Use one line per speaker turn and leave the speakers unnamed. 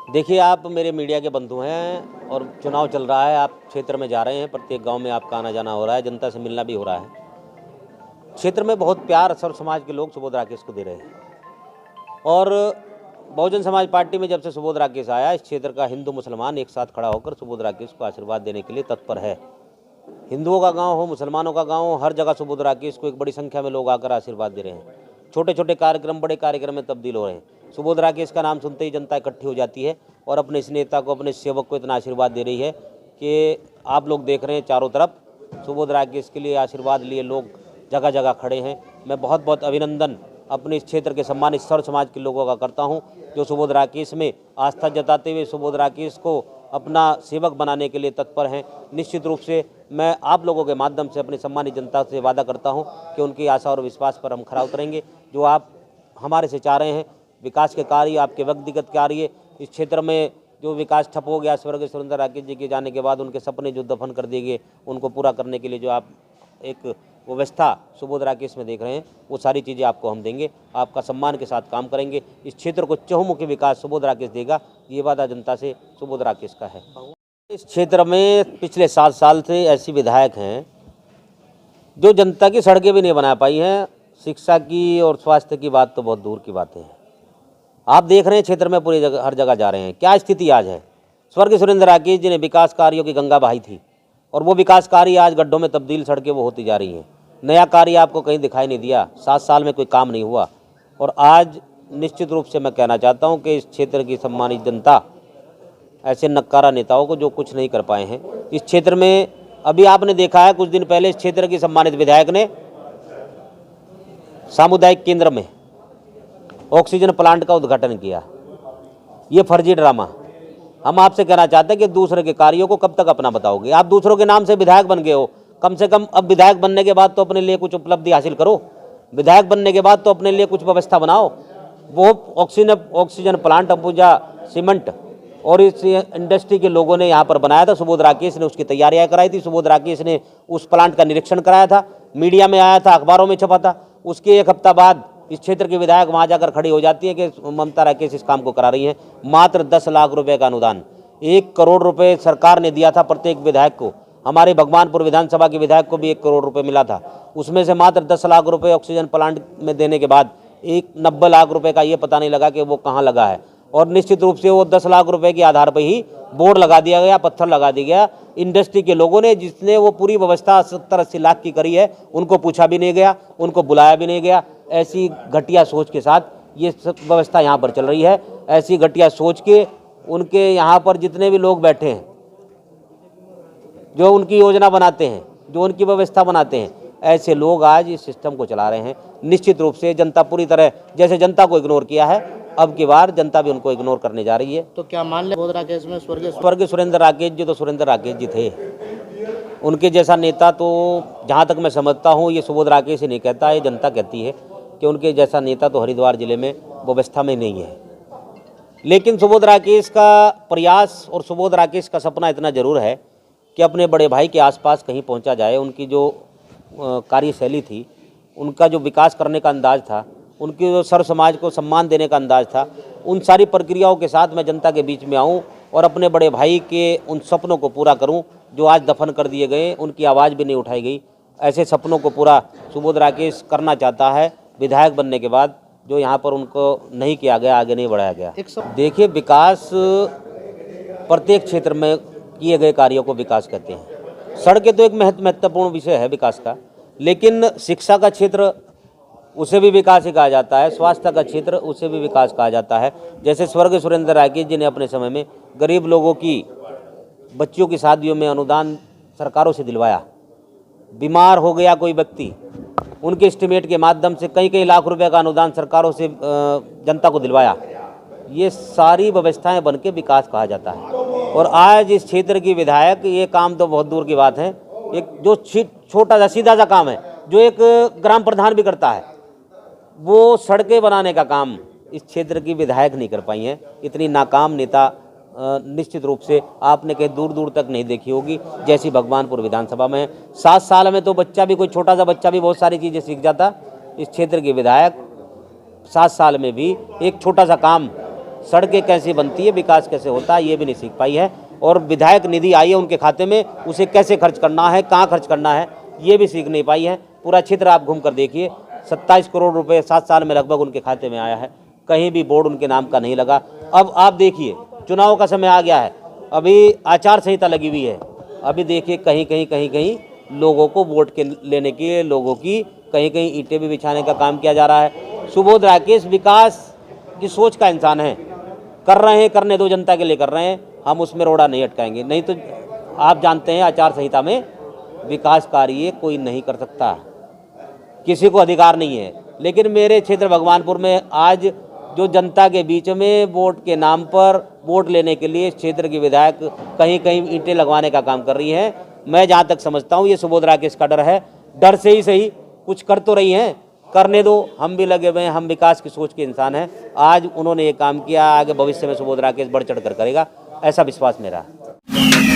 देखिए, आप मेरे मीडिया के बंधु हैं और चुनाव चल रहा है, आप क्षेत्र में जा रहे हैं, प्रत्येक गांव में आपका आना जाना हो रहा है, जनता से मिलना भी हो रहा है। क्षेत्र में बहुत प्यार सर्व समाज के लोग सुबोध राकेश को दे रहे हैं और बहुजन समाज पार्टी में जब से सुबोध राकेश आया, इस क्षेत्र का हिंदू मुसलमान एक साथ खड़ा होकर सुबोध राकेश को आशीर्वाद देने के लिए तत्पर है। हिंदुओं का गाँव हो, मुसलमानों का गाँव हो, हर जगह सुबोध राकेश को एक बड़ी संख्या में लोग आकर आशीर्वाद दे रहे हैं। छोटे छोटे कार्यक्रम बड़े कार्यक्रम में तब्दील हो रहे हैं। सुबोध राकेश का नाम सुनते ही जनता इकट्ठी हो जाती है और अपने इस नेता को, अपने सेवक को इतना आशीर्वाद दे रही है कि आप लोग देख रहे हैं चारों तरफ सुबोध राकेश के लिए आशीर्वाद लिए लोग जगह जगह खड़े हैं। मैं बहुत बहुत अभिनंदन अपने इस क्षेत्र के सम्मानित सर्व समाज के लोगों का करता हूं, जो सुबोध राकेश में आस्था जताते हुए सुबोध राकेश को अपना सेवक बनाने के लिए तत्पर हैं। निश्चित रूप से मैं आप लोगों के माध्यम से अपनी सम्मानित जनता से वादा करता हूं कि उनकी आशा और विश्वास पर हम खरा उतरेंगे। जो आप हमारे से चाह रहे हैं, विकास के कार्य, आपके व्यक्तिगत कार्य, इस क्षेत्र में जो विकास ठप हो गया स्वर्गीय सुरेंद्र राकेश जी के जाने के बाद, उनके सपने जो दफन कर दिए गए, उनको पूरा करने के लिए जो आप एक व्यवस्था सुबोध राकेश में देख रहे हैं, वो सारी चीज़ें आपको हम देंगे। आपका सम्मान के साथ काम करेंगे। इस क्षेत्र को चहुमुखी विकास सुबोध राकेश देगा, ये वादा जनता से सुबोध राकेश का है। इस क्षेत्र में पिछले 7 साल से ऐसी विधायक हैं जो जनता की सड़कें भी नहीं बना पाई हैं। शिक्षा की और स्वास्थ्य की बात तो बहुत दूर की बातें हैं। आप देख रहे हैं क्षेत्र में पूरी जगह, हर जगह जा रहे हैं। क्या स्थिति आज है? स्वर्गीय सुरेंद्र राकेश जी ने विकास कार्यों की गंगा बहाई थी और वो विकास कार्य आज गड्ढों में तब्दील सड़कें वो होती जा रही हैं। नया कार्य आपको कहीं दिखाई नहीं दिया। 7 साल में कोई काम नहीं हुआ। और आज निश्चित रूप से मैं कहना चाहता हूं कि इस क्षेत्र की सम्मानित जनता ऐसे नक्कारा नेताओं को जो कुछ नहीं कर पाए हैं इस क्षेत्र में, अभी आपने देखा है कुछ दिन पहले इस क्षेत्र की सम्मानित विधायक ने सामुदायिक केंद्र में ऑक्सीजन प्लांट का उद्घाटन किया। ये फर्जी ड्रामा। हम आपसे कहना चाहते हैं कि दूसरे के कार्यों को कब तक अपना बताओगे? आप दूसरों के नाम से विधायक बन गए हो, कम से कम अब विधायक बनने के बाद तो अपने लिए कुछ उपलब्धि हासिल करो। विधायक बनने के बाद तो अपने लिए कुछ व्यवस्था बनाओ। वो ऑक्सीजन प्लांट अंबुजा सीमेंट और इस इंडस्ट्री के लोगों ने यहाँ पर बनाया था। सुबोध राकेश ने उसकी तैयारियाँ कराई थी। सुबोध राकेश ने उस प्लांट का निरीक्षण कराया था, मीडिया में आया था, अखबारों में छपा था। उसके 1 हफ्ता बाद इस क्षेत्र के विधायक वहाँ जाकर खड़ी हो जाती है कि ममता राकेश इस काम को करा रही हैं। मात्र 10 लाख रुपए का अनुदान, 1 करोड़ रुपए सरकार ने दिया था प्रत्येक विधायक को। हमारे भगवानपुर विधानसभा के विधायक को भी 1 करोड़ रुपए मिला था। उसमें से मात्र 10 लाख रुपए ऑक्सीजन प्लांट में देने के बाद 90 लाख रुपए का ये पता नहीं लगा कि वो कहाँ लगा है। और निश्चित रूप से वो 10 लाख रुपए के आधार पर ही बोर्ड लगा दिया गया, पत्थर लगा दिया गया। इंडस्ट्री के लोगों ने, जिसने वो पूरी व्यवस्था 70-80 लाख की करी है, उनको पूछा भी नहीं गया, उनको बुलाया भी नहीं गया। ऐसी घटिया सोच के साथ ये सब व्यवस्था यहाँ पर चल रही है। ऐसी घटिया सोच के उनके यहाँ पर जितने भी लोग बैठे हैं, जो उनकी योजना बनाते हैं, जो उनकी व्यवस्था बनाते हैं, ऐसे लोग आज इस सिस्टम को चला रहे हैं। निश्चित रूप से जनता पूरी तरह, जैसे जनता को इग्नोर किया है, अब की बार जनता भी उनको इग्नोर करने जा रही है।
तो क्या मान ले सुबोध राकेश में
स्वर्गीय सुरेंद्र राकेश जी तो सुरेंद्र राकेश जी थे। उनके जैसा नेता तो जहाँ तक मैं समझता हूँ ये सुबोध राकेश ही नहीं कहता, ये जनता कहती है कि उनके जैसा नेता तो हरिद्वार जिले में व्यवस्था में नहीं है। लेकिन सुबोध राकेश का प्रयास और सुबोध राकेश का सपना इतना जरूर है कि अपने बड़े भाई के आसपास कहीं पहुंचा जाए। उनकी जो कार्यशैली थी, उनका जो विकास करने का अंदाज था, उनकी जो सर्व समाज को सम्मान देने का अंदाज था, उन सारी प्रक्रियाओं के साथ मैं जनता के बीच में आऊं और अपने बड़े भाई के उन सपनों को पूरा करूं जो आज दफन कर दिए गए, उनकी आवाज़ भी नहीं उठाई गई। ऐसे सपनों को पूरा सुबोध राकेश करना चाहता है विधायक बनने के बाद, जो यहाँ पर उनको नहीं किया गया, आगे नहीं बढ़ाया गया। देखिए, विकास प्रत्येक क्षेत्र में किए गए कार्यों को विकास कहते हैं। सड़कें तो एक महत्वपूर्ण विषय है विकास का, लेकिन शिक्षा का क्षेत्र उसे भी विकास ही कहा जाता है, स्वास्थ्य का क्षेत्र उसे भी विकास कहा जाता है। जैसे स्वर्गीय सुरेंद्र राकेश जी ने अपने समय में गरीब लोगों की बच्चियों की शादियों में अनुदान सरकारों से दिलवाया। बीमार हो गया कोई व्यक्ति, उनके एस्टीमेट के माध्यम से कई लाख रुपए का अनुदान सरकारों से जनता को दिलवाया। ये सारी व्यवस्थाएं बन के विकास कहा जाता है। और आज इस क्षेत्र की विधायक, ये काम तो बहुत दूर की बात है, एक जो छोटा सा सीधा सा काम है जो एक ग्राम प्रधान भी करता है, वो सड़कें बनाने का काम इस क्षेत्र की विधायक नहीं कर पाई हैं। इतनी नाकाम नेता निश्चित रूप से आपने कहीं दूर दूर तक नहीं देखी होगी जैसी भगवानपुर विधानसभा में। 7 साल में तो बच्चा भी, कोई छोटा सा बच्चा भी बहुत सारी चीज़ें सीख जाता। इस क्षेत्र के विधायक 7 साल में भी एक छोटा सा काम सड़कें कैसे बनती है, विकास कैसे होता है, ये भी नहीं सीख पाई है। और विधायक निधि आई है उनके खाते में, उसे कैसे खर्च करना है, कहाँ खर्च करना है, ये भी सीख नहीं पाई है। पूरा क्षेत्र आप घूम कर देखिए, 27 करोड़ रुपए 7 साल में लगभग उनके खाते में आया है, कहीं भी बोर्ड उनके नाम का नहीं लगा। अब आप देखिए, चुनाव का समय आ गया है, अभी आचार संहिता लगी हुई है, अभी देखिए कहीं कहीं लोगों को वोट के लेने के लिए लोगों की कहीं ईंटें भी बिछाने का काम किया जा रहा है। सुबोध राकेश विकास की सोच का इंसान है, कर रहे हैं, करने दो, जनता के लिए कर रहे हैं, हम उसमें रोड़ा नहीं अटकाएंगे। नहीं तो आप जानते हैं आचार संहिता में विकास कार्य कोई नहीं कर सकता, किसी को अधिकार नहीं है। लेकिन मेरे क्षेत्र भगवानपुर में आज जो जनता के बीच में वोट के नाम पर वोट लेने के लिए क्षेत्र के विधायक कहीं ईंटें लगवाने का काम कर रही हैं, मैं जहाँ तक समझता हूँ ये सुबोध राकेश का डर है। डर से ही सही कुछ कर तो रही हैं, करने दो, हम भी लगे हुए हैं, हम विकास की सोच के इंसान हैं। आज उन्होंने ये काम किया, आगे भविष्य में सुबोध राकेश बढ़ चढ़ कर करेगा, ऐसा विश्वास मेरा है।